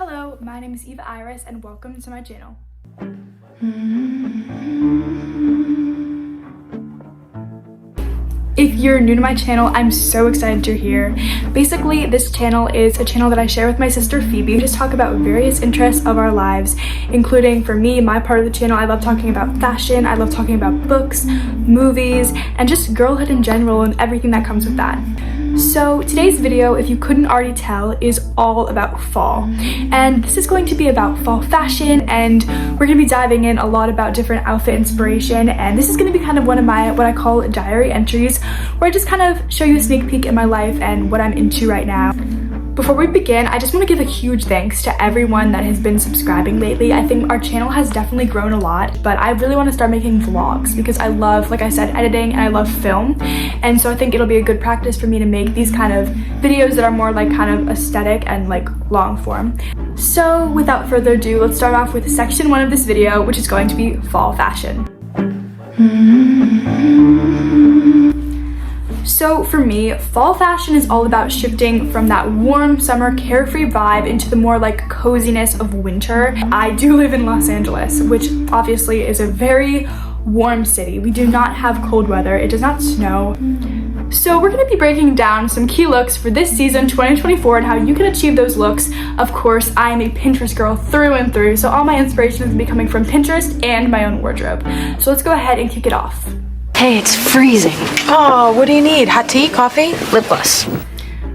Hello, my name is Eva Iris and welcome to my channel. If you're new to my channel, I'm so excited you're here. Basically, this channel is a channel that I share with my sister Phoebe. We just talk about various interests of our lives, including for me, my part of the channel, I love talking about fashion, I love talking about books, movies, and just girlhood in general and everything that comes with that. So today's video, if you couldn't already tell, is all about fall. And this is going to be about fall fashion, and we're going to be diving in a lot about different outfit inspiration, and this is going to be kind of one of my, what I call diary entries, where I just kind of show you a sneak peek in my life and what I'm into right now. Before we begin, I just want to give a huge thanks to everyone that has been subscribing lately. I think our channel has definitely grown a lot, but I really want to start making vlogs because I love, like I said, editing and I love film. And so I think it'll be a good practice for me to make these kind of videos that are more like kind of aesthetic and like long form. So without further ado, let's start off with section 1 of this video, which is going to be fall fashion. So for me, fall fashion is all about shifting from that warm summer carefree vibe into the more like coziness of winter. I do live in Los Angeles, which obviously is a very warm city. We do not have cold weather, it does not snow. So we're going to be breaking down some key looks for this season 2024 and how you can achieve those looks. Of course, I am a Pinterest girl through and through, so all my inspiration is going to be coming from Pinterest and my own wardrobe. So let's go ahead and kick it off. Hey, it's freezing. Oh, what do you need? Hot tea, coffee, lip gloss?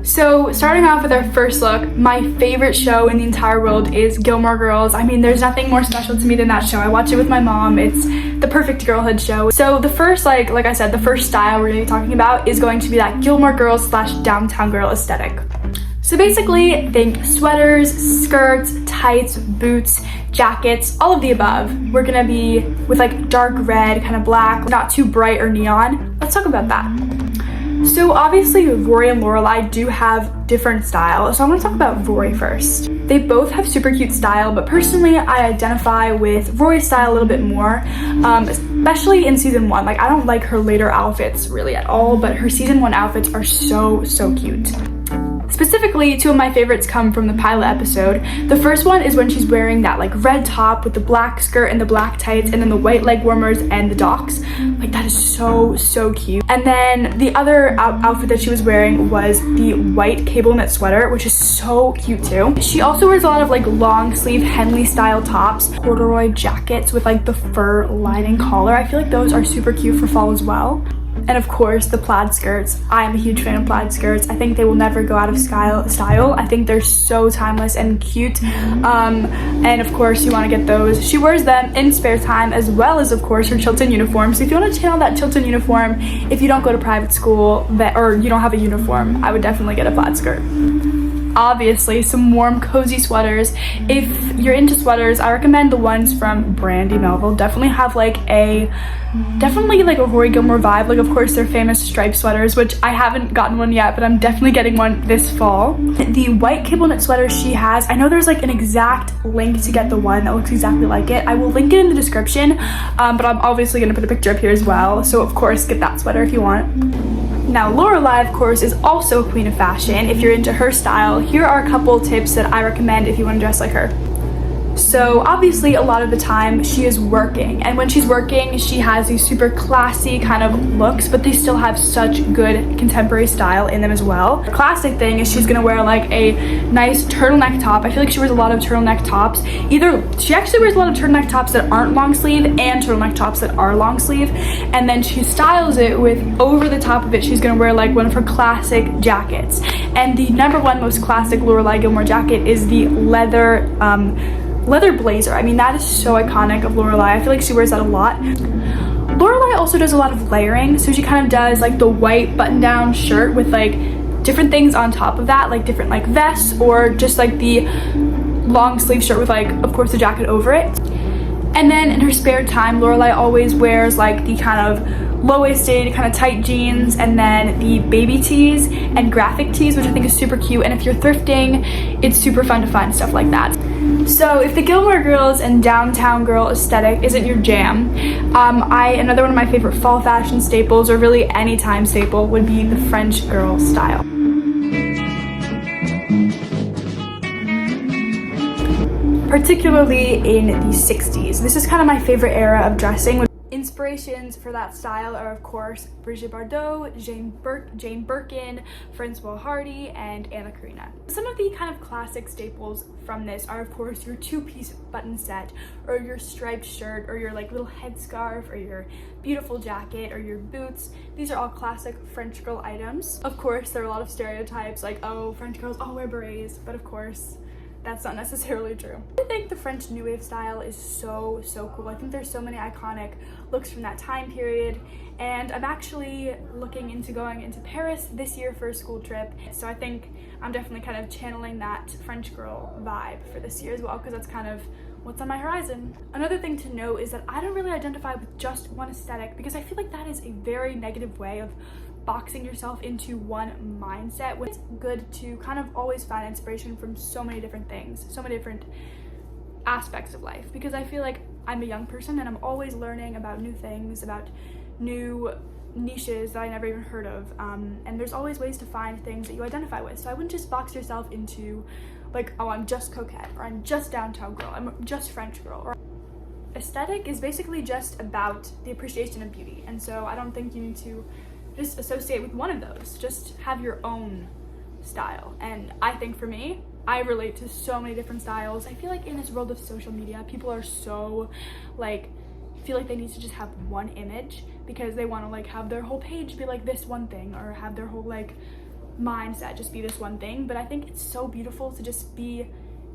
So starting off with our first look, my favorite show in the entire world is Gilmore Girls. I mean, there's nothing more special to me than that show. I watch it with my mom. It's the perfect girlhood show. So the first, like I said, the first style we're going to be talking about is going to be that Gilmore Girls / downtown girl aesthetic. So basically, think sweaters, skirts, tights, boots, jackets, all of the above. We're gonna be with like dark red, kind of black, not too bright or neon. Let's talk about that. So obviously Rory and Lorelai do have different style, so I'm gonna talk about Rory first. They both have super cute style, but personally I identify with Rory's style a little bit more, especially in season 1. Like, I don't like her later outfits really at all, but her season 1 outfits are so cute. Specifically, 2 of my favorites come from the pilot episode. The first one is when she's wearing that like red top with the black skirt and the black tights and then the white leg warmers and the docks. Like, that is so cute. And then the other outfit that she was wearing was the white cable knit sweater, which is so cute too. She also wears a lot of like long sleeve Henley style tops, corduroy jackets with like the fur lining collar. I feel like those are super cute for fall as well. And of course, the plaid skirts. I am a huge fan of plaid skirts. I think they will never go out of style. I think they're so timeless and cute. And of course, you want to get those. She wears them in spare time, as well as, of course, her Chilton uniform. So if you want to channel that Chilton uniform, if you don't go to private school or you don't have a uniform, I would definitely get a plaid skirt. Obviously, some warm, cozy sweaters. If you're into sweaters, I recommend the ones from Brandy Melville. Definitely have like a Rory Gilmore vibe. Like, of course, their famous striped sweaters, which I haven't gotten one yet, but I'm definitely getting one this fall. The white cable knit sweater she has, I know there's like an exact link to get the one that looks exactly like it. I will link it in the description, but I'm obviously going to put a picture up here as well. So, of course, get that sweater if you want. Now, Lorelai, of course, is also a queen of fashion. If you're into her style, here are a couple tips that I recommend if you want to dress like her. So obviously a lot of the time she is working, and when she's working she has these super classy kind of looks, but they still have such good contemporary style in them as well. The classic thing is she's gonna wear like a nice turtleneck top. I feel like she wears a lot of turtleneck tops. She actually wears a lot of turtleneck tops that aren't long sleeve and turtleneck tops that are long sleeve, and then she styles it with, over the top of it, she's gonna wear like one of her classic jackets. And the #1 most classic Lorelai Gilmore jacket is the leather blazer. I mean, that is so iconic of Lorelai. I feel like she wears that a lot. Lorelai also does a lot of layering, so she kind of does like the white button-down shirt with like different things on top of that, like different like vests, or just like the long sleeve shirt with like, of course, the jacket over it. And then in her spare time, Lorelai always wears like the kind of low-waisted, kind of tight jeans, and then the baby tees and graphic tees, which I think is super cute. And if you're thrifting, it's super fun to find stuff like that. So if the Gilmore Girls and downtown girl aesthetic isn't your jam, another one of my favorite fall fashion staples, or really anytime staple, would be the French girl style. particularly in the 60s. This is kind of my favorite era of dressing. Inspirations for that style are, of course, Brigitte Bardot, Jane Birkin, Francois Hardy, and Anna Karina. Some of the kind of classic staples from this are, of course, your two-piece button set, or your striped shirt, or your like little headscarf, or your beautiful jacket, or your boots. These are all classic French girl items. Of course, there are a lot of stereotypes like, oh, French girls all wear berets, but of course, that's not necessarily true. I think the French New Wave style is so cool. I think there's so many iconic looks from that time period, and I'm actually looking into going into Paris this year for a school trip, so I think I'm definitely kind of channeling that French girl vibe for this year as well, because that's kind of what's on my horizon. Another thing to note is that I don't really identify with just one aesthetic, because I feel like that is a very negative way of boxing yourself into one mindset. It's good to kind of always find inspiration from so many different things, so many different aspects of life, because I feel like I'm a young person and I'm always learning about new things, about new niches that I never even heard of, and there's always ways to find things that you identify with. So I wouldn't just box yourself into like, oh, I'm just coquette, or I'm just downtown girl, I'm just French girl. Or aesthetic is basically just about the appreciation of beauty, and so I don't think you need to just associate with one of those. Just have your own style. And I think for me, I relate to so many different styles. I feel like in this world of social media, people are so like, feel like they need to just have one image because they want to like have their whole page be like this one thing, or have their whole like mindset just be this one thing. But I think it's so beautiful to just be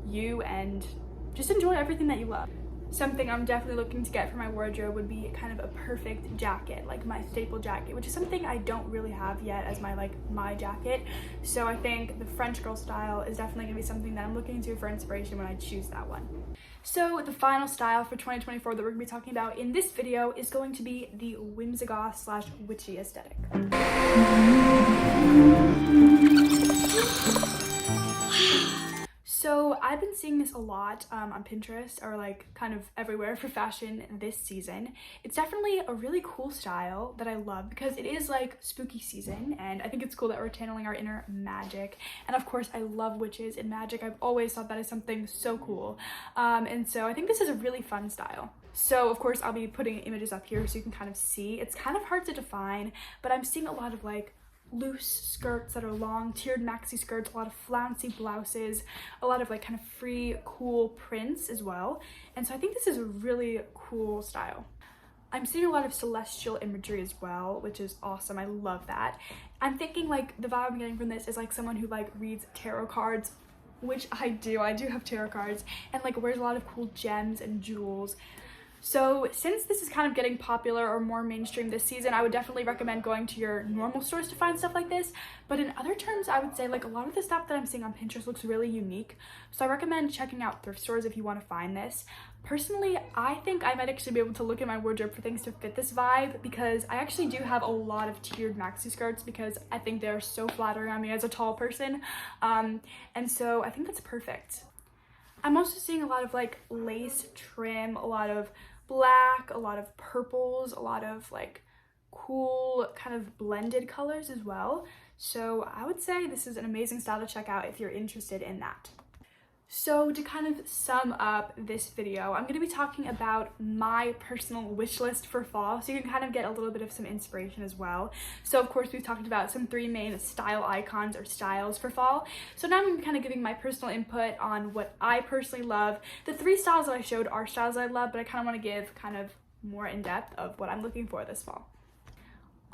you and just enjoy everything that you love. Something I'm definitely looking to get for my wardrobe would be kind of a perfect jacket, like my staple jacket, which is something I don't really have yet as my jacket. So I think the French girl style is definitely gonna be something that I'm looking to for inspiration when I choose that one. So the final style for 2024 that we're gonna be talking about in this video is going to be the whimsigoth / witchy aesthetic. So I've been seeing this a lot on Pinterest, or like kind of everywhere for fashion this season. It's definitely a really cool style that I love because it is like spooky season, and I think it's cool that we're channeling our inner magic. And of course, I love witches and magic. I've always thought that is something so cool. And so I think this is a really fun style. So of course, I'll be putting images up here so you can kind of see. It's kind of hard to define, but I'm seeing a lot of like loose skirts that are long, tiered maxi skirts, a lot of flouncy blouses, a lot of like kind of free, cool prints as well. And so I think this is a really cool style. I'm seeing a lot of celestial imagery as well, which is awesome. I love that. I'm thinking like the vibe I'm getting from this is like someone who like reads tarot cards, which I do have tarot cards, and like wears a lot of cool gems and jewels. So since this is kind of getting popular or more mainstream this season, I would definitely recommend going to your normal stores to find stuff like this. But in other terms, I would say like a lot of the stuff that I'm seeing on Pinterest looks really unique. So I recommend checking out thrift stores if you want to find this. Personally, I think I might actually be able to look at my wardrobe for things to fit this vibe, because I actually do have a lot of tiered maxi skirts because I think they're so flattering on me as a tall person. And so I think that's perfect. I'm also seeing a lot of like lace trim, a lot of black, a lot of purples, a lot of like cool kind of blended colors as well. So I would say this is an amazing style to check out if you're interested in that. So to kind of sum up this video, I'm going to be talking about my personal wish list for fall, so you can kind of get a little bit of some inspiration as well. So of course, we've talked about some 3 main style icons or styles for fall. So now I'm going to be kind of giving my personal input on what I personally love. The 3 styles that I showed are styles I love, but I kind of want to give kind of more in depth of what I'm looking for this fall.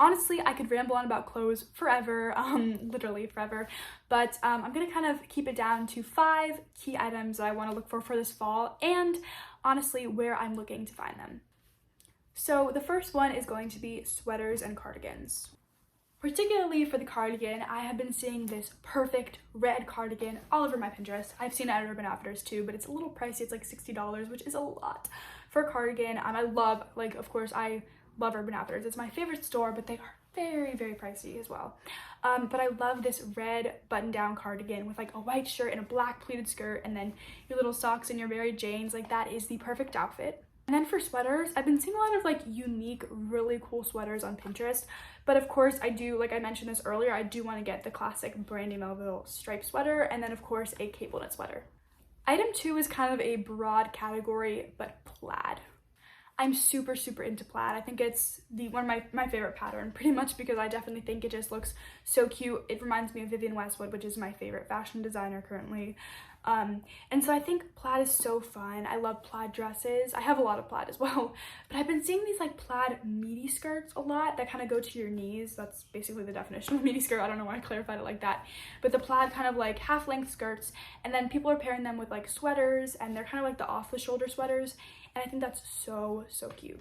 Honestly, I could ramble on about clothes forever, literally forever, but I'm gonna kind of keep it down to 5 key items that I want to look for this fall, and honestly where I'm looking to find them. So the first one is going to be sweaters and cardigans. Particularly for the cardigan, I have been seeing this perfect red cardigan all over my Pinterest. I've seen it at Urban Outfitters too, but it's a little pricey. It's like $60, which is a lot for a cardigan. I love, like, of course, I love Urban Outfitters. It's my favorite store, but they are very, very pricey as well. But I love this red button-down cardigan with like a white shirt and a black pleated skirt, and then your little socks and your Mary Janes. Like, that is the perfect outfit. And then for sweaters, I've been seeing a lot of like unique, really cool sweaters on Pinterest. But of course, I do, like I mentioned this earlier, I do want to get the classic Brandy Melville striped sweater, and then of course a cable knit sweater. Item 2 is kind of a broad category, but plaid. I'm super into plaid. I think it's one of my favorite pattern, pretty much because I definitely think it just looks so cute. It reminds me of Vivienne Westwood, which is my favorite fashion designer currently. And so I think plaid is so fun. I love plaid dresses. I have a lot of plaid as well, but I've been seeing these like plaid midi skirts a lot that kind of go to your knees. That's basically the definition of midi skirt. I don't know why I clarified it like that, but the plaid kind of like half length skirts, and then people are pairing them with like sweaters, and they're kind of like the off the shoulder sweaters. And I think that's so cute.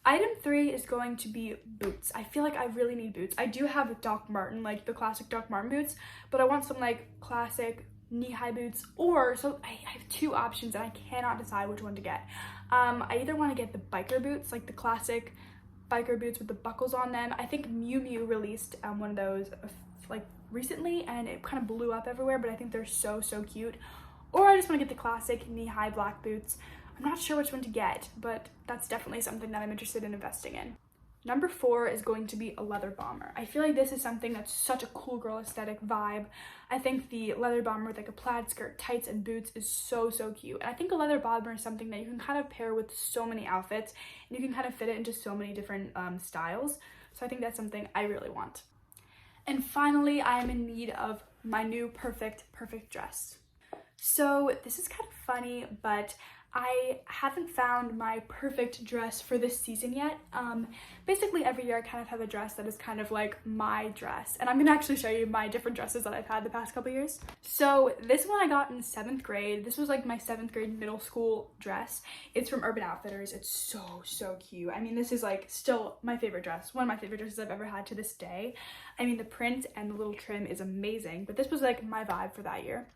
Item 3 is going to be boots. I feel like I really need boots. I do have Doc Marten, like the classic Doc Marten boots, but I want some like classic knee-high boots, or so I have 2 options and I cannot decide which one to get. I either want to get the biker boots, like the classic biker boots with the buckles on them. I think Miu Miu released one of those like recently, and it kind of blew up everywhere, but I think they're so cute. Or I just want to get the classic knee-high black boots. I'm not sure which one to get, but that's definitely something that I'm interested in investing in. Number 4 is going to be a leather bomber. I feel like this is something that's such a cool girl aesthetic vibe. I think the leather bomber with like a plaid skirt, tights, and boots is so cute. And I think a leather bomber is something that you can kind of pair with so many outfits, and you can kind of fit it into so many different styles. So I think that's something I really want. And finally, I am in need of my new perfect dress. So this is kind of funny, but I haven't found my perfect dress for this season yet. Basically every year I kind of have a dress that is kind of like my dress, and I'm gonna actually show you my different dresses that I've had the past couple years. So this one I got in 7th grade. This was like my 7th grade middle school dress. It's from Urban Outfitters. It's so cute. I mean, this is like still my favorite dress, one of my favorite dresses I've ever had to this day. I mean, the print and the little trim is amazing, but this was like my vibe for that year.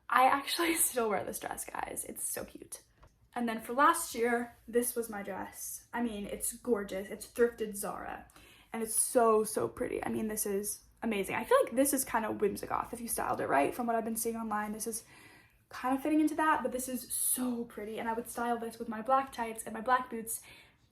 I actually still wear this dress, guys. It's so cute. And then for last year, this was my dress. I mean, it's gorgeous. It's thrifted Zara, and it's so pretty. I mean, this is amazing. I feel like this is kind of whimsigoth if you styled it right. From what I've been seeing online, this is kind of fitting into that, but this is so pretty, and I would style this with my black tights and my black boots.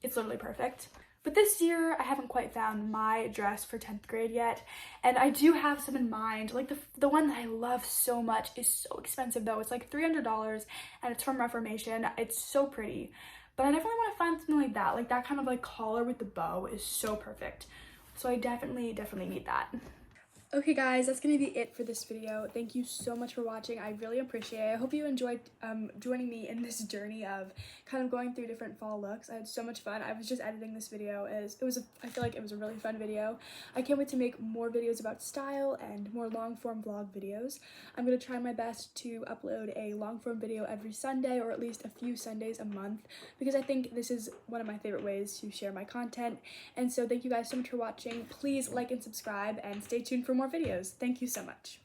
It's literally perfect. But this year, I haven't quite found my dress for 10th grade yet, and I do have some in mind. Like the one that I love so much is so expensive though. It's like $300, and it's from Reformation. It's so pretty, but I definitely want to find something like that kind of like collar with the bow is so perfect. So I definitely need that. Okay guys, that's gonna be it for this video. Thank you so much for watching. I really appreciate it. I hope you enjoyed joining me in this journey of kind of going through different fall looks. I had so much fun. I was just editing this video I feel like it was a really fun video. I can't wait to make more videos about style and more long form vlog videos. I'm gonna try my best to upload a long form video every Sunday, or at least a few Sundays a month, because I think this is one of my favorite ways to share my content. And so thank you guys so much for watching. Please like and subscribe, and stay tuned for more videos. Thank you so much.